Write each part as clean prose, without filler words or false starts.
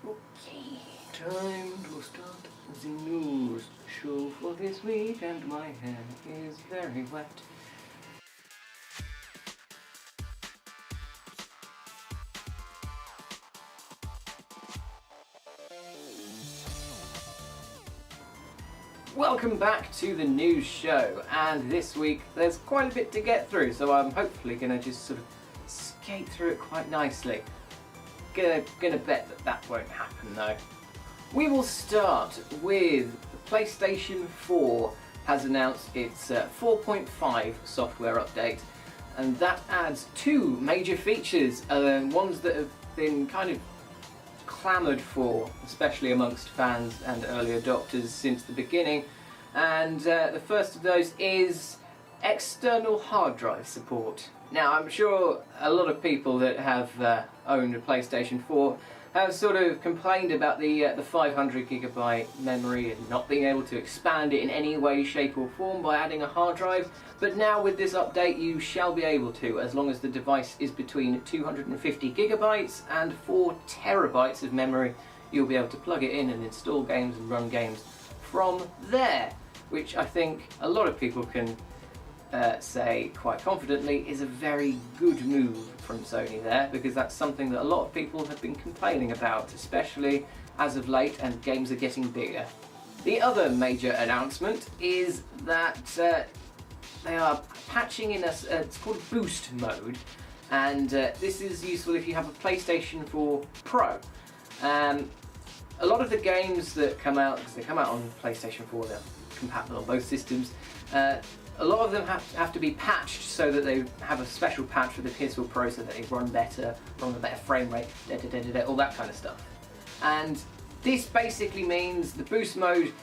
Okay, time to start the news show for this week, and my hair is very wet. Welcome back to the news show, and this week there's quite a bit to get through, so I'm hopefully going to just sort of skate through it quite nicely. Gonna bet that won't happen though. We will start with the PlayStation 4 has announced its 4.5 software update, and that adds two major features, ones that have been kind of clamoured for, especially amongst fans and early adopters since the beginning. And the first of those is external hard drive support. Now, I'm sure a lot of people that have owned a PlayStation 4 have sort of complained about the 500GB memory and not being able to expand it in any way, shape or form by adding a hard drive, but now with this update you shall be able to, as long as the device is between 250GB and 4TB of memory. You'll be able to plug it in and install games and run games from there, which I think a lot of people can say quite confidently is a very good move from Sony there, because that's something that a lot of people have been complaining about, especially as of late, and games are getting bigger. The other major announcement is that they are patching in it's called Boost Mode, and this is useful if you have a PlayStation 4 Pro. A lot of the games that come out, because they come out on PlayStation 4, they're compatible on both systems, a lot of them have to be patched so that they have a special patch for the PS4 Pro so that they run better, run a better frame rate, all that kind of stuff. And this basically means the Boost Mode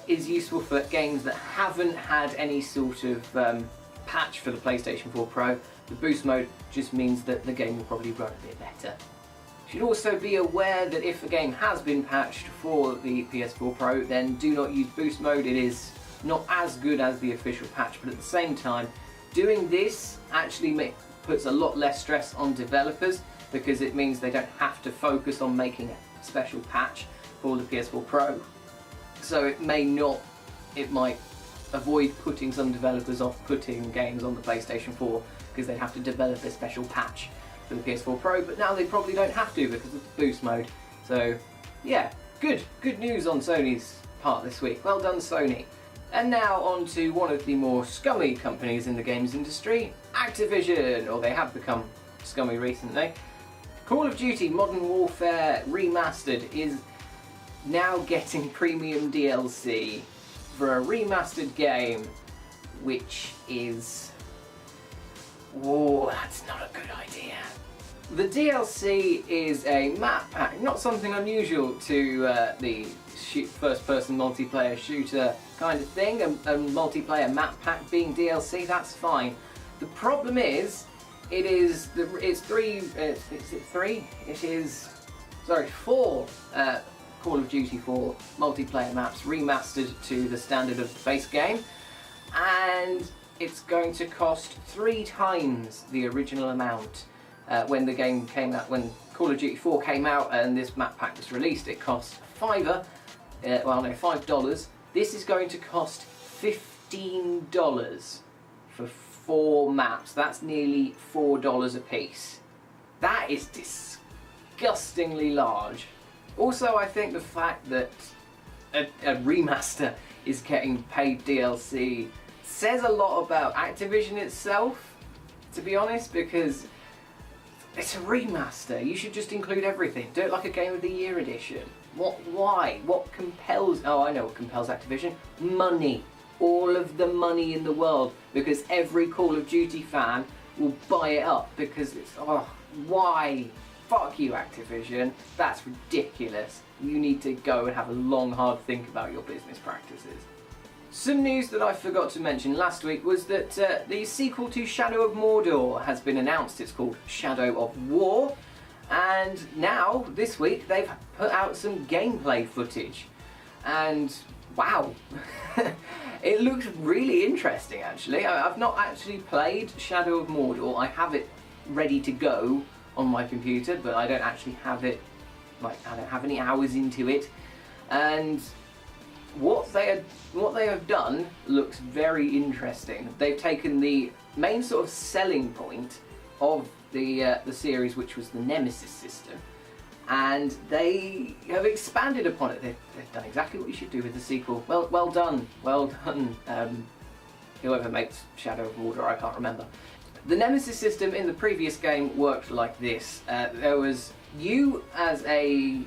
is useful for games that haven't had any sort of patch for the PlayStation 4 Pro. The Boost Mode just means that the game will probably run a bit better. You should also be aware that if a game has been patched for the PS4 Pro, then do not use Boost Mode. It is not as good as the official patch, but at the same time, doing this actually puts a lot less stress on developers, because it means they don't have to focus on making a special patch for the PS4 Pro. So it might avoid putting some developers off putting games on the PlayStation 4, because they'd have to develop a special patch for the PS4 Pro, but now they probably don't have to because of the Boost Mode. So yeah, good news on Sony's part this week. Well done, Sony. And now on to one of the more scummy companies in the games industry, Activision, or they have become scummy recently. Call of Duty Modern Warfare Remastered is now getting premium DLC for a remastered game, which is... whoa, that's not a good idea. The DLC is a map pack, not something unusual to the first-person multiplayer shooter kind of thing, a multiplayer map pack being DLC, that's fine. The problem is, four Call of Duty 4 multiplayer maps remastered to the standard of the base game, and it's going to cost 3 times the original amount. When the game came out, when Call of Duty 4 came out and this map pack was released, it cost $5. This is going to cost $15 for 4 maps. That's nearly $4 a piece. That is disgustingly large. Also, I think the fact that a remaster is getting paid DLC says a lot about Activision itself, to be honest, because it's a remaster. You should just include everything. Do it like a Game of the Year edition. Why? What compels... oh, I know what compels Activision. Money. All of the money in the world. Because every Call of Duty fan will buy it up because it's... oh, why? Fuck you, Activision. That's ridiculous. You need to go and have a long, hard think about your business practices. Some news that I forgot to mention last week was that the sequel to Shadow of Mordor has been announced. It's called Shadow of War, and now, this week, they've put out some gameplay footage, and wow, it looks really interesting actually. I've not actually played Shadow of Mordor. I have it ready to go on my computer, but I don't actually have it like, I don't have any hours into it, and what they have done looks very interesting. They've taken the main sort of selling point of the series, which was the Nemesis system, and they have expanded upon it. They've done exactly what you should do with the sequel. Well done. Whoever makes Shadow of Mordor, I can't remember. The Nemesis system in the previous game worked like this. There was you as a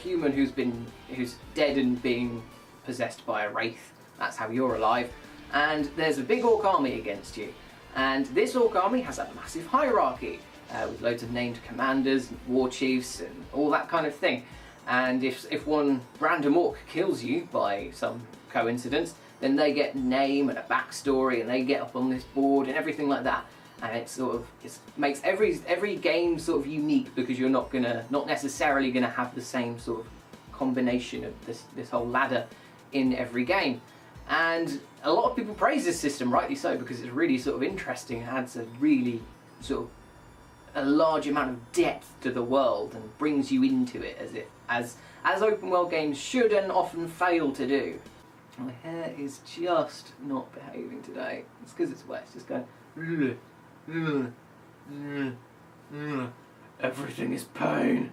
human who's dead and being possessed by a wraith. That's how you're alive. And there's a big orc army against you. And this orc army has a massive hierarchy with loads of named commanders, war chiefs, and all that kind of thing. And if one random orc kills you by some coincidence, then they get a name and a backstory, and they get up on this board and everything like that. And it makes every game sort of unique, because you're not necessarily gonna have the same sort of combination of this whole ladder in every game. And a lot of people praise this system, rightly so, because it's really sort of interesting and adds a really sort of a large amount of depth to the world and brings you into it as open world games should and often fail to do. My hair is just not behaving today. It's because it's wet. It's just going. Everything is pain.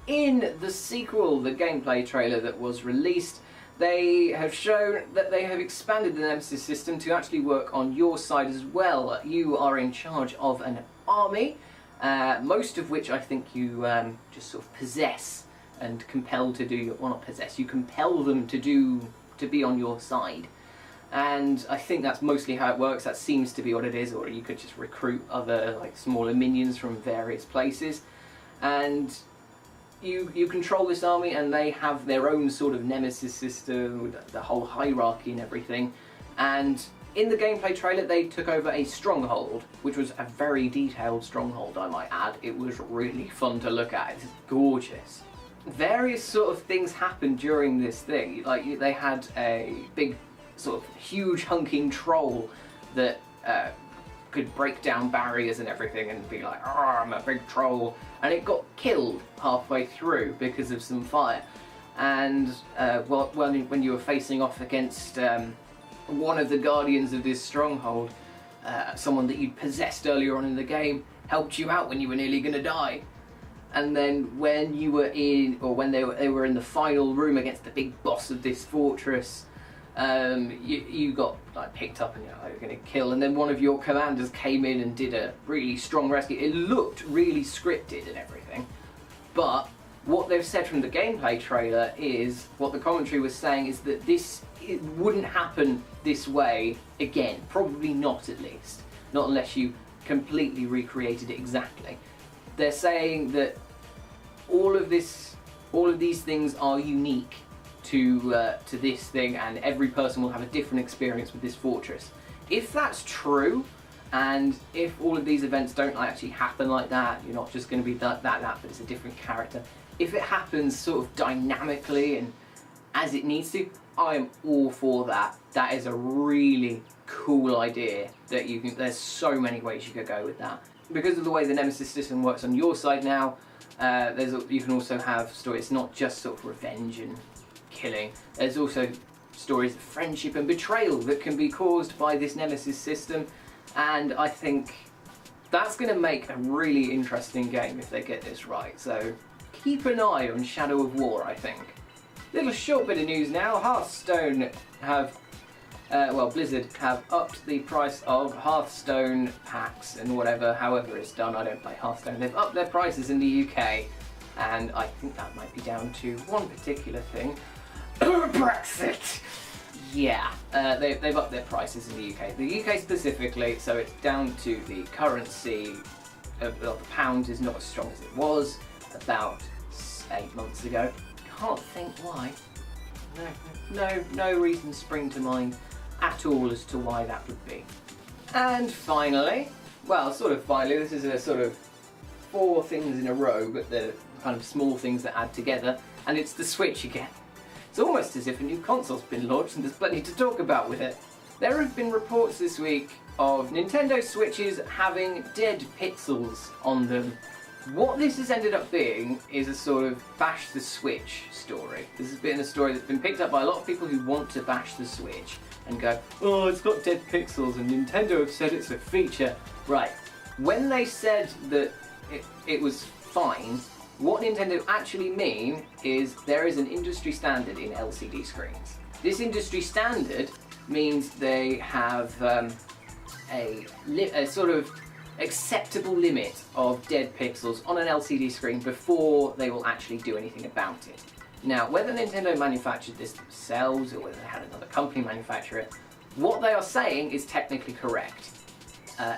In the sequel, the gameplay trailer that was released, they have shown that they have expanded the Nemesis system to actually work on your side as well. You are in charge of an army, most of which I think you just sort of possess and compel to do. Well, not possess. You compel them to be on your side. And I think that's mostly how it works. That seems to be what it is. Or you could just recruit other like smaller minions from various places, and you control this army, and they have their own sort of Nemesis system with the whole hierarchy and everything. And in the gameplay trailer, they took over a stronghold, which was a very detailed stronghold, I might add. It was really fun to look at. It's gorgeous. Various sort of things happened during this thing. Like, they had a big sort of huge hunking troll that could break down barriers and everything and be like, I'm a big troll, and it got killed halfway through because of some fire. And when you were facing off against one of the guardians of this stronghold, someone that you'd possessed earlier on in the game helped you out when you were nearly going to die. And then when you were when they were in the final room against the big boss of this fortress, you got like picked up and you're going to kill, and then one of your commanders came in and did a really strong rescue. It looked really scripted and everything, but what they've said from the gameplay trailer is, what the commentary was saying is that it wouldn't happen this way again. Probably not, at least. Not unless you completely recreated it exactly. They're saying that all of these things are unique to this thing, and every person will have a different experience with this fortress. If that's true, and if all of these events don't actually happen like that, you're not just going to be that, but it's a different character. If it happens sort of dynamically and as it needs to, I am all for that. That is a really cool idea that there's so many ways you could go with that. Because of the way the Nemesis system works on your side now, you can also have stories. It's not just sort of revenge and killing. There's also stories of friendship and betrayal that can be caused by this Nemesis system, and I think that's going to make a really interesting game if they get this right. So keep an eye on Shadow of War, I think. Little short bit of news now. Hearthstone have Blizzard have upped the price of Hearthstone packs and however it's done. I don't play Hearthstone. They've upped their prices in the UK, and I think that might be down to one particular thing. Brexit! Yeah, they've upped their prices in the UK. The UK specifically, so it's down to the currency of the pound is not as strong as it was about 8 months ago. Can't think why. No reason spring to mind at all as to why that would be. And finally, this is a sort of 4 things in a row, but they're kind of small things that add together, and it's the Switch again. It's almost as if a new console's been launched and there's plenty to talk about with it. There have been reports this week of Nintendo Switches having dead pixels on them What this has ended up being is a sort of bash the Switch story. This has been a story that's been picked up by a lot of people who want to bash the Switch and go, oh, it's got dead pixels and Nintendo have said it's a feature. Right, when they said that it was fine, what Nintendo actually mean is there is an industry standard in LCD screens. This industry standard means they have a sort of acceptable limit of dead pixels on an LCD screen before they will actually do anything about it. Now, whether Nintendo manufactured this themselves or whether they had another company manufacture it, what they are saying is technically correct.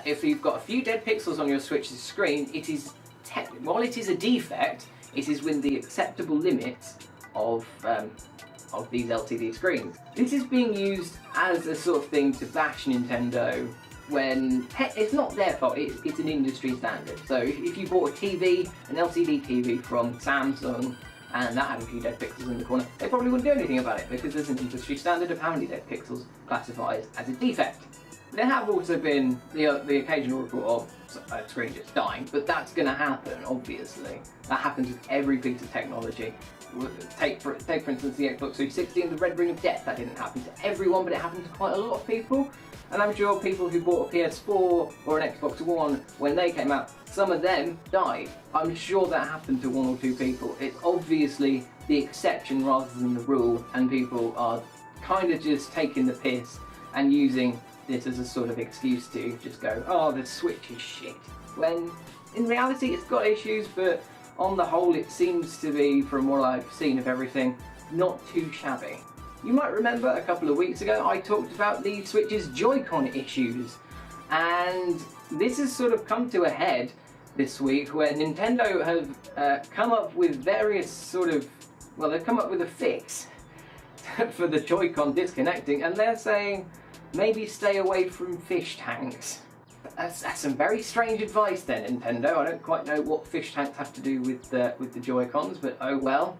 If you've got a few dead pixels on your Switch's screen, it is while it is a defect, it is within the acceptable limits of these LCD screens. This is being used as a sort of thing to bash Nintendo when it's not their fault, it's an industry standard. So if you bought a TV, an LCD TV from Samsung, and that had a few dead pixels in the corner, they probably wouldn't do anything about it because there's an industry standard of how many dead pixels classified as a defect. There have also been the occasional report of a screen just dying, but that's going to happen, obviously. That happens with every piece of technology. Take for instance the Xbox 360 and the Red Ring of Death. That didn't happen to everyone, but it happened to quite a lot of people. And I'm sure people who bought a PS4 or an Xbox One when they came out, some of them died. I'm sure that happened to one or two people. It's obviously the exception rather than the rule, and people are kind of just taking the piss and using this as a sort of excuse to just go, oh, the Switch is shit. When in reality it's got issues, but on the whole it seems to be, from what I've seen of everything, not too shabby. You might remember a couple of weeks ago I talked about the Switch's Joy-Con issues, and this has sort of come to a head this week where Nintendo have come up with various sort of, well, they've come up with a fix for the Joy-Con disconnecting, and they're saying maybe stay away from fish tanks. That's some very strange advice there, Nintendo. I don't quite know what fish tanks have to do with the Joy-Cons, but oh well.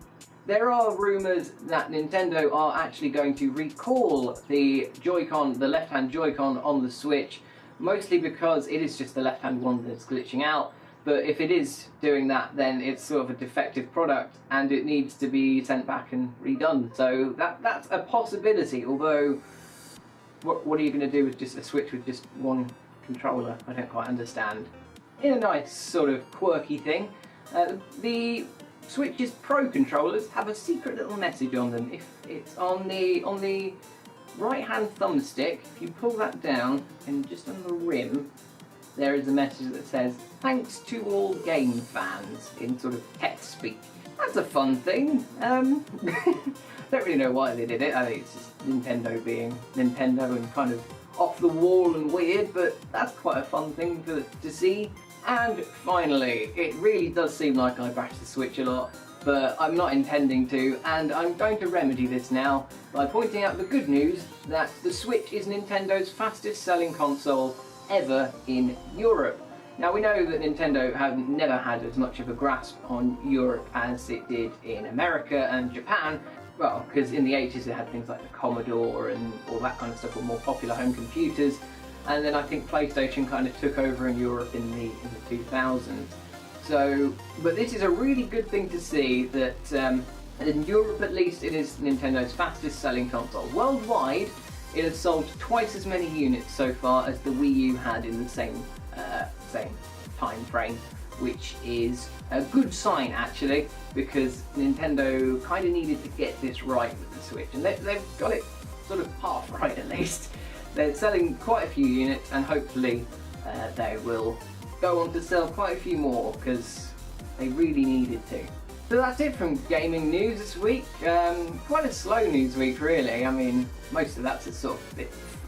There are rumours that Nintendo are actually going to recall the Joy-Con, the left-hand Joy-Con on the Switch, mostly because it is just the left-hand one that's glitching out. But if it is doing that, then it's sort of a defective product and it needs to be sent back and redone. So that's a possibility, although what are you going to do with just a Switch with just one controller? I don't quite understand. In a nice sort of quirky thing, the Switch's Pro controllers have a secret little message on them. If it's on the right-hand thumbstick, if you pull that down and just on the rim, there is a message that says, "Thanks to all game fans," in sort of text speak. That's a fun thing. Don't really know why they did it. I think it's just Nintendo being Nintendo and kind of off the wall and weird, but that's quite a fun thing to see. And finally, it really does seem like I bash the Switch a lot, but I'm not intending to, and I'm going to remedy this now by pointing out the good news that the Switch is Nintendo's fastest selling console ever in Europe. Now, we know that Nintendo have never had as much of a grasp on Europe as it did in America and Japan. Well, because in the 80s they had things like the Commodore and all that kind of stuff, were more popular home computers. And then I think PlayStation kind of took over in Europe in the 2000s. So, but this is a really good thing to see that in Europe at least it is Nintendo's fastest selling console. Worldwide, it has sold twice as many units so far as the Wii U had in the same time frame, which is a good sign actually, because Nintendo kind of needed to get this right with the Switch, and they've got it sort of half right at least. They're selling quite a few units, and hopefully they will go on to sell quite a few more because they really needed to. So that's it from gaming news this week. Quite a slow news week really. I mean, most of that's a sort of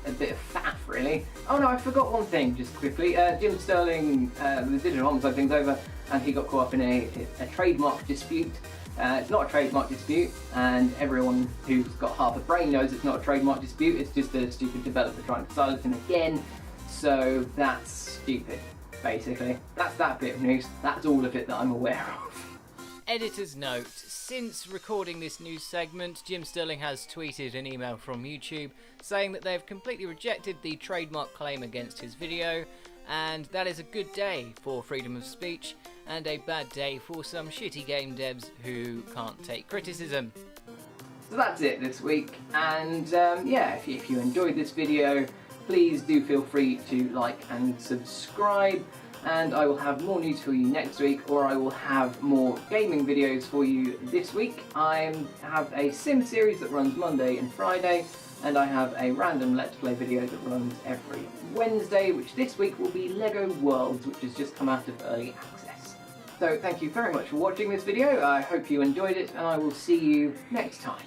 a bit of faff really. Oh no, I forgot one thing just quickly. Jim Sterling, the Digital Homicide thing's over, and he got caught up in a trademark dispute. It's not a trademark dispute, and everyone who's got half a brain knows it's not a trademark dispute. It's just a stupid developer trying to silence him again. So that's stupid, basically. That's that bit of news. That's all of it that I'm aware of. Editor's note, since recording this news segment, Jim Sterling has tweeted an email from YouTube saying that they have completely rejected the trademark claim against his video, and that is a good day for freedom of speech, and a bad day for some shitty game devs who can't take criticism. So that's it this week, and yeah, if you enjoyed this video, please do feel free to like and subscribe, and I will have more news for you next week, or I will have more gaming videos for you this week. I have a sim series that runs Monday and Friday, and I have a random Let's Play video that runs every Wednesday, which this week will be LEGO Worlds, which has just come out of early access. So thank you very much for watching this video, I hope you enjoyed it, and I will see you next time.